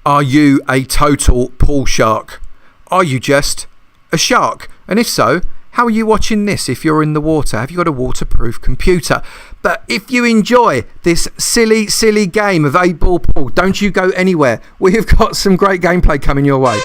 Are you a total pool shark? Are you just a shark? And if so, how are you watching this if you're in the water? Have you got a waterproof computer? But if you enjoy this silly game of 8-ball pool, don't you go anywhere. We have got some great gameplay coming your way.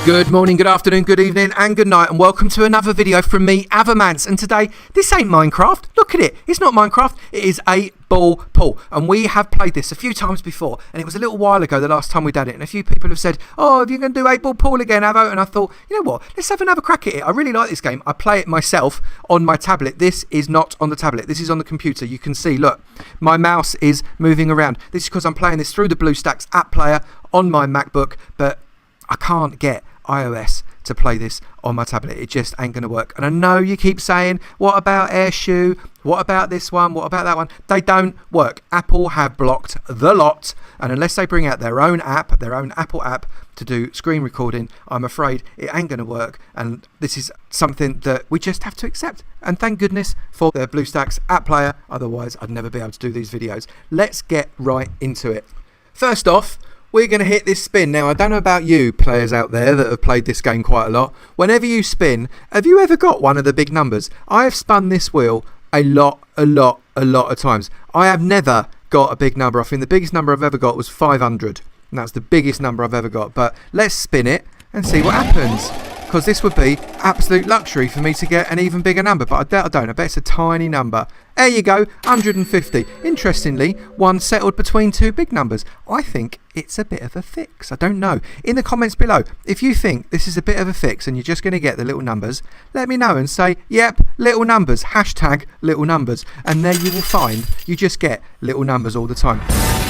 Good morning, good afternoon, good evening and good night, and welcome to another video from me, Avomance. And today, this ain't Minecraft. Look at it. It's not Minecraft. It is 8-ball pool. And we have played this a few times before, and it was a little while ago the last time we did it. And a few people have said, oh, if you're going to do 8-ball pool again, Avo. And I thought, you know what? Let's have another crack at it. I really like this game. I play it myself on my tablet. This is not on the tablet. This is on the computer. You can see, look, my mouse is moving around. This is because I'm playing this through the Bluestacks app player on my Macbook, but I can't get iOS to play this on my tablet. It just ain't going to work. And I know you keep saying, what about Airshou? What about this one? What about that one? They don't work. Apple have blocked the lot, and unless they bring out their own app, their own Apple app to do screen recording, I'm afraid it ain't going to work. And this is something that we just have to accept. And thank goodness for the Bluestacks app player. Otherwise, I'd never be able to do these videos. Let's get right into it. First off, we're going to hit this spin. Now, I don't know about you players out there that have played this game quite a lot. Whenever you spin, have you ever got one of the big numbers? I have spun this wheel a lot of times. I have never got a big number. I think the biggest number I've ever got was 500. And that's the biggest number I've ever got. But let's spin it and see what happens. Because this would be absolute luxury for me to get an even bigger number. But I don't. I bet it's a tiny number. There you go, 150. Interestingly, one settled between two big numbers. I think it's a bit of a fix. I don't know. In the comments below, if you think this is a bit of a fix and you're just going to get the little numbers, let me know and say, yep, little numbers, hashtag little numbers. And there you will find you just get little numbers all the time.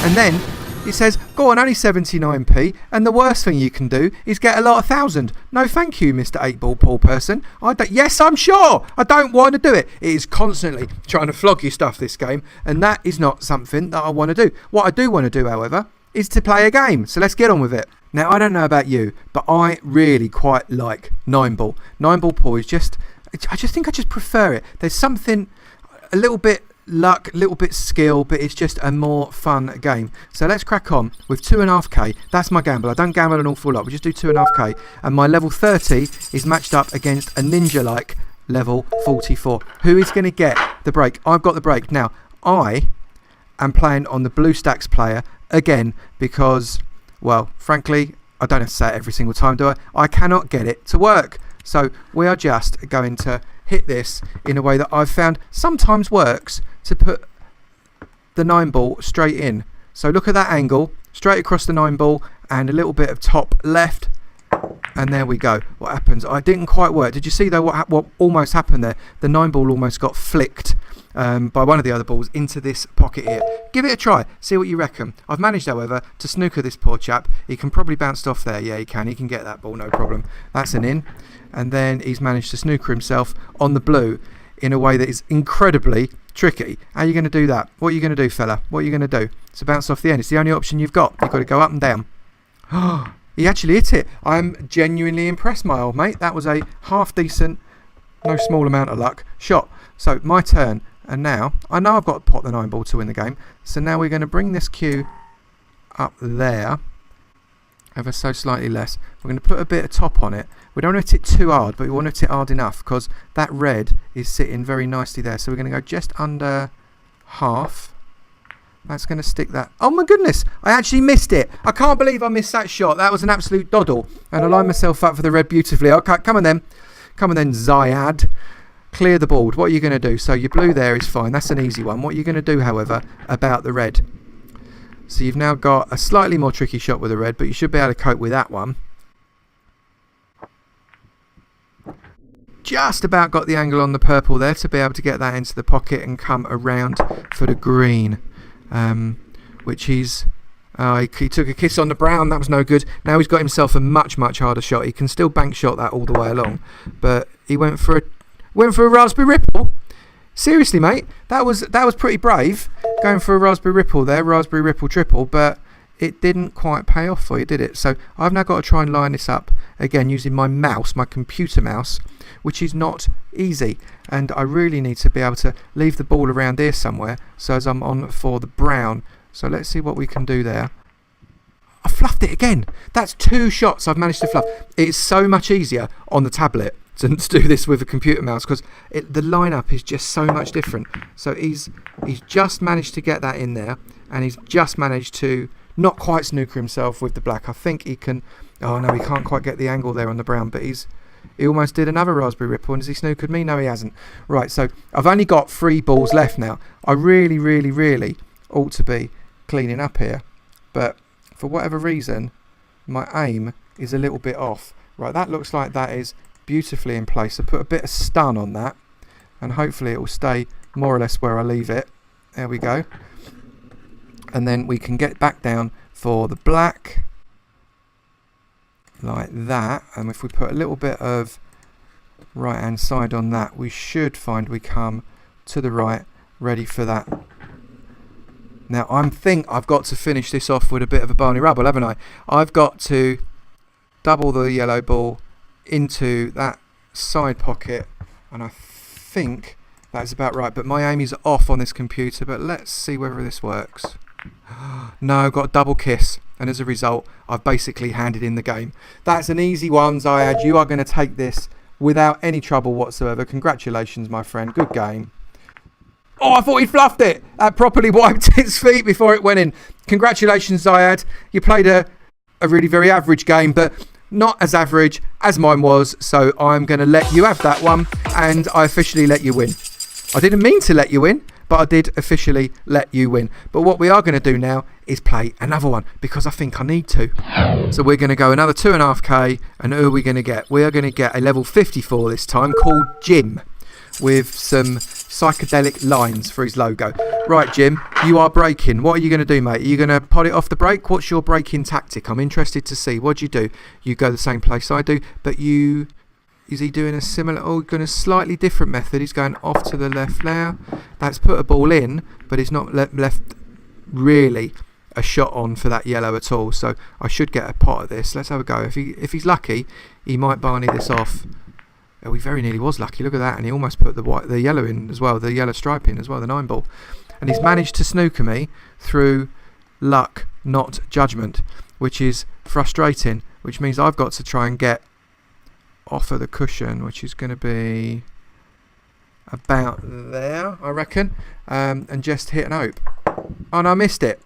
And then it says, go on, only 79p, and the worst thing you can do is get a lot of 1,000. No thank you, Mr. 8-ball pool person. Yes, I'm sure. I don't want to do it. It is constantly trying to flog you stuff, this game, and that is not something that I want to do. What I do want to do, however, is to play a game. So let's get on with it. Now, I don't know about you, but I really quite like 9-ball. 9-ball pool is just, I just prefer it. There's something a little bit luck, a little bit skill, but it's just a more fun game. So let's crack on with 2.5k. That's my gamble. I don't gamble an awful lot. We just do 2.5k, and my level 30 is matched up against a ninja-like level 44. Who is going to get the break? I've got the break. Now, I am playing on the Bluestacks player again because, well, frankly, I don't have to say it every single time, do I? I cannot get it to work. So we are just going to hit this in a way that I've found sometimes works, to put the 9-ball straight in. So look at that angle, straight across the 9-ball and a little bit of top left, and there we go. What happens? I didn't quite work. Did you see though what almost happened there? The 9-ball almost got flicked by one of the other balls into this pocket here. Give it a try, see what you reckon. I've managed, however, to snooker this poor chap. He can probably bounce off there. Yeah, he can get that ball, no problem. That's an in. And then he's managed to snooker himself on the blue in a way that is incredibly tricky. How are you going to do that? What are you going to do, fella? What are you going to do? So bounce off the end. It's the only option you've got. You've got to go up and down. He actually hit it. I'm genuinely impressed, my old mate. That was a half decent, no small amount of luck shot. So my turn. And now, I know I've got to pot the 9-ball to win the game. So now we're going to bring this cue up there, ever so slightly less. We're going to put a bit of top on it. We don't want to hit it too hard, but we want to hit it hard enough because that red is sitting very nicely there. So we're going to go just under half. That's going to stick that. Oh my goodness, I actually missed it. I can't believe I missed that shot. That was an absolute doddle. And I lined myself up for the red beautifully. Okay, come on then. Come on then, Zayad. Clear the board. What are you going to do? So your blue there is fine. That's an easy one. What are you going to do, however, about the red? So you've now got a slightly more tricky shot with the red, but you should be able to cope with that one. Just about got the angle on the purple there to be able to get that into the pocket and come around for the green, which he's he took a kiss on the brown. That was no good. Now he's got himself a much harder shot. He can still bank shot that all the way along, but he went for a raspberry ripple. Seriously, mate, that was pretty brave, going for a raspberry ripple there, raspberry ripple triple, but it didn't quite pay off for you, did it? So I've now got to try and line this up again using my mouse, my computer mouse, which is not easy. And I really need to be able to leave the ball around here somewhere, so as I'm on for the brown. So let's see what we can do there. I fluffed it again. That's 2 shots I've managed to fluff. It's so much easier on the tablet to do this with a computer mouse, because the lineup is just so much different. So he's just managed to get that in there, and he's just managed to not quite snooker himself with the black. I think he can. Oh no, he can't quite get the angle there on the brown, but he almost did another raspberry ripple. And has he snookered me? No, he hasn't. Right, so I've only got 3 balls left now. I really, really, really ought to be cleaning up here, but for whatever reason, my aim is a little bit off. Right, that looks like that is beautifully in place. I put a bit of stun on that, and hopefully it will stay more or less where I leave it. There we go. And then we can get back down for the black, like that. And if we put a little bit of right hand side on that, we should find we come to the right, ready for that. Now I think I've got to finish this off with a bit of a Barney Rubble, haven't I? I've got to double the yellow ball into that side pocket, and I think that's about right. But my aim is off on this computer, but let's see whether this works. No, got a double kiss, and as a result I've basically handed in the game. That's an easy one, Zayad. You are going to take this without any trouble whatsoever. Congratulations, my friend. Good game. Oh, I thought he'd fluffed it. That properly wiped his feet before it went in. Congratulations, Zayad. You played a really very average game, but not as average as mine was. So I'm going to let you have that one, and I officially let you win. I didn't mean to let you win, but I did officially let you win. But what we are going to do now is play another one, because I think I need to. So we're going to go another 2.5k, and who are we going to get? We are going to get a level 54 this time, called Jim, with some psychedelic lines for his logo. Right, Jim, you are braking. What are you going to do, mate? Are you going to pot it off the brake? What's your braking tactic? I'm interested to see. What do you do? You go the same place I do, but you... Is he doing a similar... Oh, going a slightly different method. He's going off to the left now. That's put a ball in, but he's not left really a shot on for that yellow at all. So I should get a pot at this. Let's have a go. If he's lucky, he might Barney this off. Oh, he very nearly was lucky. Look at that. And he almost put the yellow in as well, the yellow stripe in as well, the 9 ball. And he's managed to snooker me through luck, not judgment, which is frustrating, which means I've got to try and get off of the cushion, which is going to be about there, I reckon, and just hit an hope. Oh no, I missed it.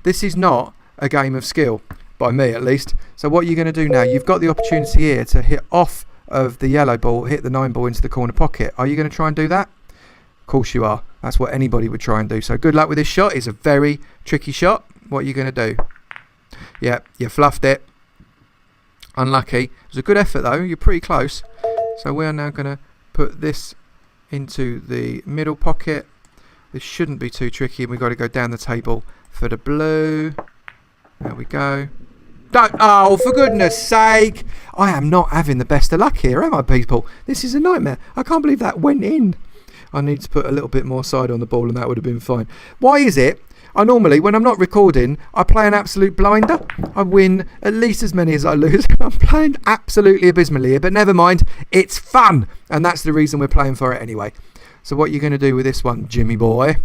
This is not a game of skill, by me at least. So what you're going to do now, you've got the opportunity here to hit off of the yellow ball, hit the 9 ball into the corner pocket. Are you going to try and do that? Of course you are. That's what anybody would try and do. So good luck with this shot. It's a very tricky shot. What are you going to do? Yeah, you fluffed it. Unlucky. It was a good effort though. You're pretty close. So we are now going to put this into the middle pocket. This shouldn't be too tricky. We've got to go down the table for the blue. There we go. Don't, oh, for goodness sake. I am not having the best of luck here, am I, people? This is a nightmare. I can't believe that went in. I need to put a little bit more side on the ball, and that would have been fine. Why is it? I normally, when I'm not recording, I play an absolute blinder. I win at least as many as I lose. I'm playing absolutely abysmally here, but never mind. It's fun, and that's the reason we're playing for it anyway. So what are you going to do with this one, Jimmy boy?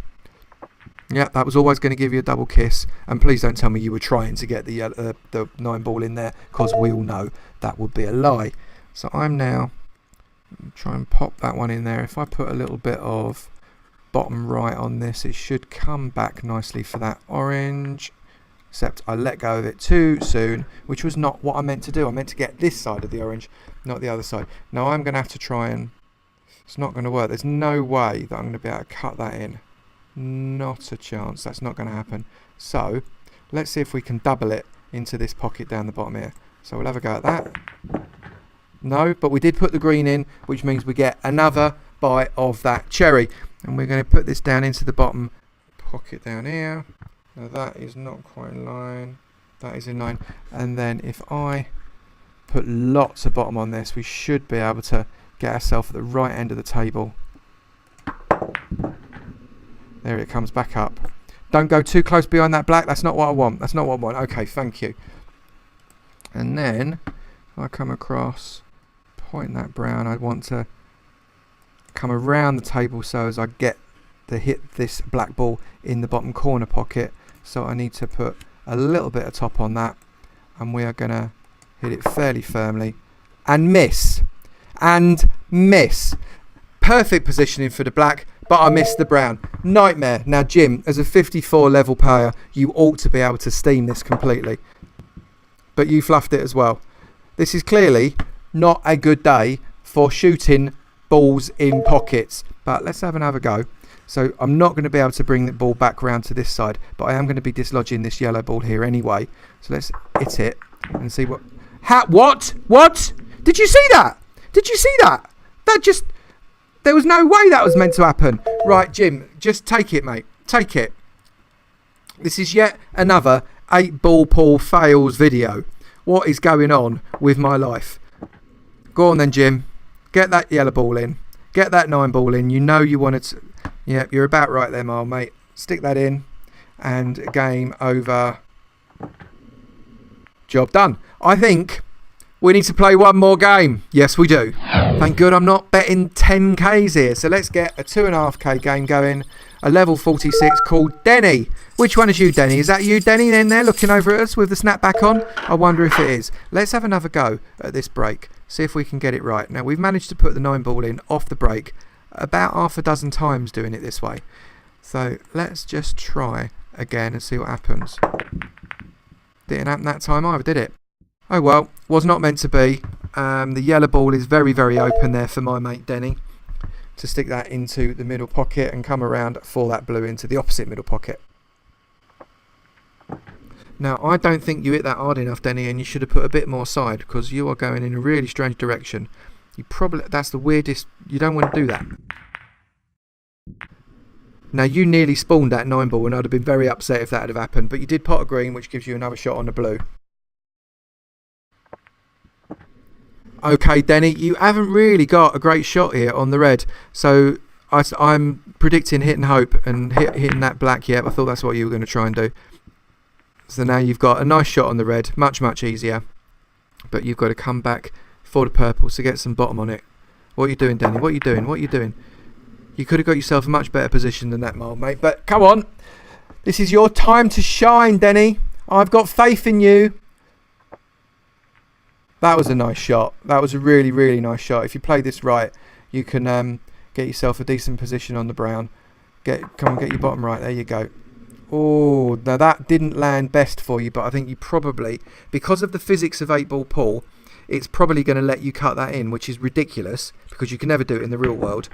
Yeah, that was always going to give you a double kiss. And please don't tell me you were trying to get the 9 ball in there, because we all know that would be a lie. So I'm now try and pop that one in there. If I put a little bit of bottom right on this, it should come back nicely for that orange, except I let go of it too soon, which was not what I meant to do. I meant to get this side of the orange, not the other side. Now I'm going to have to try and... It's not going to work. There's no way that I'm going to be able to cut that in. Not a chance. That's not going to happen. So let's see if we can double it into this pocket down the bottom here. So we'll have a go at that. No, but we did put the green in, which means we get another bite of that cherry. And we're going to put this down into the bottom pocket down here. Now that is not quite in line. That is in line. And then if I put lots of bottom on this, we should be able to get ourselves at the right end of the table. There it comes back up. Don't go too close behind that black. That's not what I want. That's not what I want. Okay, thank you. And then I come across, point that brown. I want to come around the table so as I get to hit this black ball in the bottom corner pocket. So I need to put a little bit of top on that, and we are going to hit it fairly firmly and miss. Perfect positioning for the black, but I missed the brown. Nightmare. Now, Jim, as a 54 level player, you ought to be able to steam this completely, but you fluffed it as well. This is clearly not a good day for shooting balls in pockets, but let's have another go. So I'm not going to be able to bring the ball back round to this side, but I am going to be dislodging this yellow ball here anyway. So let's hit it and see what... What? Did you see that? There was no way that was meant to happen. Right, Jim, just take it, mate. Take it. This is yet another 8-ball pool fails video. What is going on with my life? Go on then, Jim. Get that yellow ball in. Get that 9 ball in. You know you wanted to... Yeah, you're about right there, Marl, mate. Stick that in. And game over. Job done. I think we need to play one more game. Yes, we do. Thank God I'm not betting 10Ks here. So let's get a 2.5K game going. A level 46 called Denny. Which one is you, Denny? Is that you, Denny, in there looking over at us with the snapback on? I wonder if it is. Let's have another go at this break. See if we can get it right. Now, we've managed to put the 9 ball in off the break about half a dozen times doing it this way. So let's just try again and see what happens. Didn't happen that time either, did it? Oh well, was not meant to be. The yellow ball is very, very open there for my mate Denny to stick that into the middle pocket and come around for that blue into the opposite middle pocket. Now, I don't think you hit that hard enough, Denny, and you should have put a bit more side because you are going in a really strange direction. That's the weirdest. You don't want to do that. Now, you nearly spawned that 9 ball, and I'd have been very upset if that had happened, but you did pot a green, which gives you another shot on the blue. Okay, Denny, you haven't really got a great shot here on the red, so I'm predicting hit and hope and hitting that black. Yeah, I thought that's what you were going to try and do. So now you've got a nice shot on the red, much easier, but you've got to come back for the purple to get some bottom on it. What are you doing, Denny? What are you doing? You could have got yourself a much better position than that, Marl, mate. But come on. This is your time to shine, Denny. I've got faith in you. That was a nice shot. That was a really, really nice shot. If you play this right, you can get yourself a decent position on the brown. Come on, get your bottom right. There you go. Oh, now that didn't land best for you, but I think you probably, because of the physics of 8-ball pool, it's probably going to let you cut that in, which is ridiculous because you can never do it in the real world.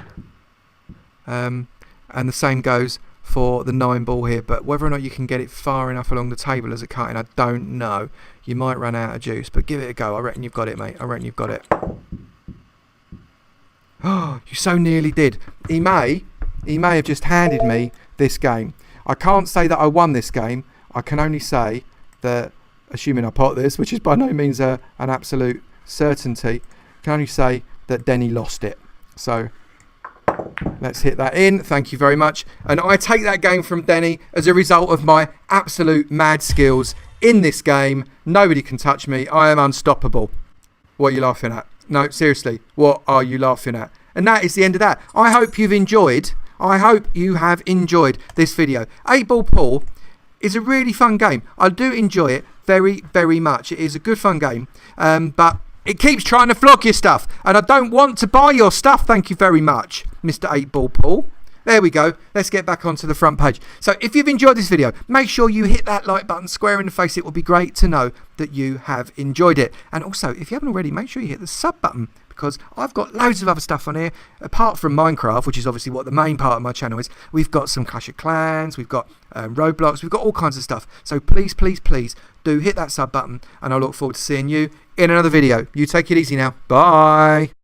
And the same goes for the 9 ball here, but whether or not you can get it far enough along the table as a cutting, I don't know. You might run out of juice, but give it a go. I reckon you've got it, mate. I reckon you've got it. Oh, you so nearly did. He may have just handed me this game. I can't say that I won this game. I can only say that, assuming I pot this, which is by no means an absolute certainty, I can only say that Denny lost it. So let's hit that in. Thank you very much. And I take that game from Denny as a result of my absolute mad skills in this game. Nobody can touch me. I am unstoppable. What are you laughing at? No, seriously, what are you laughing at? And that is the end of that. I hope you have enjoyed this video. 8-ball pool is a really fun game. I do enjoy it very, very much. It is a good fun game. But it keeps trying to flog your stuff. And I don't want to buy your stuff. Thank you very much, Mr. 8-ball pool. There we go. Let's get back onto the front page. So if you've enjoyed this video, make sure you hit that like button square in the face. It will be great to know that you have enjoyed it. And also, if you haven't already, make sure you hit the sub button, because I've got loads of other stuff on here. Apart from Minecraft, which is obviously what the main part of my channel is, we've got some Clash of Clans, we've got Roblox, we've got all kinds of stuff. So please, please, please do hit that sub button, and I look forward to seeing you in another video. You take it easy now. Bye.